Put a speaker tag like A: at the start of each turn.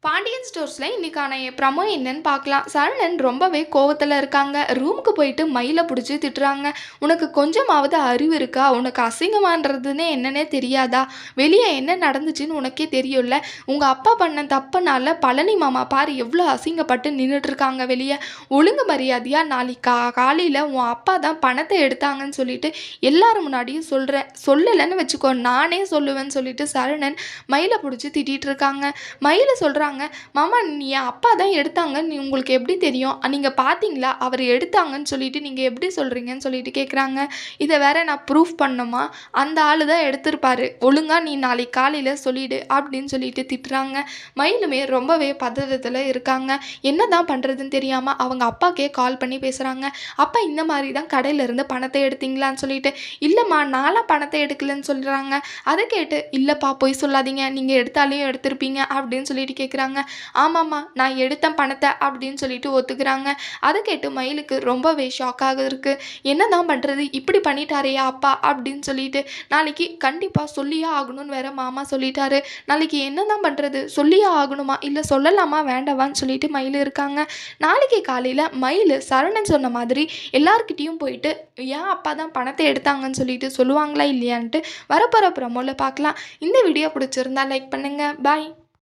A: பாண்டியன் ஸ்டோர்ஸ்ல இன்னைக்கான ப்ரமோ என்னன்னு பார்க்கலாம். சரவணன் ரொம்பவே கோவத்துல இருக்காங்க. ரூமுக்கு போயிட்டு மயில புடிச்சு திட்டுறாங்க. "உனக்கு கொஞ்சமாவது அறிவு இருக்கா? உனக்கு அசிங்கமான்றதுன்னே என்னன்னே தெரியாதா? வெளிய என்ன நடந்துச்சுன்னு உனக்கே தெரியும்ல. உங்க அப்பா பண்ண தப்புனால பழனி மாமா பாரு எவ்வளோ அசிங்கப்பட்டு நின்னுட்டு இருக்காங்க வெளிய. ஒழுங்கு மரியாதையா நாளைக்கு காலையில உன் அப்பா தான் பணத்தை எடுத்தாங்கன்னு சொல்லிட்டு எல்லாரும் முன்னாடியும் சொல்றேன். சொல்லலைன்னு வச்சுக்கோ நானே சொல்லுவேன்னு" சொல்லிட்டு சரவணன் மயில புடிச்சு திட்டிட்டு இருக்காங்க. மயில சொல்றாங்க, மாமா என் அப்பா தான் எடுத்தாங்கன்னு உங்களுக்கு எப்படி தெரியும்? நீங்க பார்த்தீங்களா? அவர் எடுத்தாங்கன்னு சொல்லிட்டு நீங்க எப்படி சொல்றீங்கன்னு சொல்லிட்டு கேட்குறாங்க. இதை வேற நான் ப்ரூஃப் பண்ணணுமா? அந்த ஆளு தான் எடுத்திருப்பாரு. ஒழுங்கா நீ நாளைக்கு காலையில சொல்லிடு அப்படின்னு சொல்லிட்டு திட்டுறாங்க. மயிலுமே ரொம்பவே பதட்டத்தில் இருக்காங்க. என்னதான் பண்றதுன்னு தெரியாம அவங்க அப்பாக்கே கால் பண்ணி பேசுறாங்க. அப்பா இந்த மாதிரி தான் கடையில இருந்து பணத்தை எடுத்தீங்களான்னு சொல்லிட்டு, இல்லம்மா நான்லாம் பணத்தை எடுக்கலன்னு சொல்றாங்க. அதை கேட்டு, இல்லப்பா பொய் சொல்லாதீங்க, நீங்க எடுத்தாலையும் எடுத்திருப்பீங்க அப்படின்னு சொல்லிட்டு கேட்குறாங்க. ஆமாம்மா நான் எடுத்தேன் பணத்தை அப்படின்னு சொல்லிட்டு ஒத்துக்கிறாங்க. அதை கேட்டு மயிலுக்கு ரொம்பவே ஷாக்காக இருக்கு. என்னதான் பண்றது, இப்படி பண்ணிட்டாரையா அப்பா அப்படின்னு சொல்லிட்டு, நாளைக்கு கண்டிப்பா சொல்லியே ஆகணும்னு வேற மாமா சொல்லிட்டாரு. நாளைக்கு என்னதான் பண்றது, சொல்லியே ஆகணுமா இல்லை சொல்லலாமா வேண்டாவான்னு சொல்லிட்டு மயில் இருக்காங்க. நாளைக்கு காலையில மயில் சரவணன் சொன்ன மாதிரி எல்லார்கிட்டையும் போயிட்டு ஏன் அப்பா தான் பணத்தை எடுத்தாங்கன்னு சொல்லிட்டு சொல்லுவாங்களா இல்லையான்ட்டு வரப்போகிற ப்ரோமோல பார்க்கலாம். இந்த வீடியோ பிடிச்சிருந்தா லைக் பண்ணுங்க. பாய்.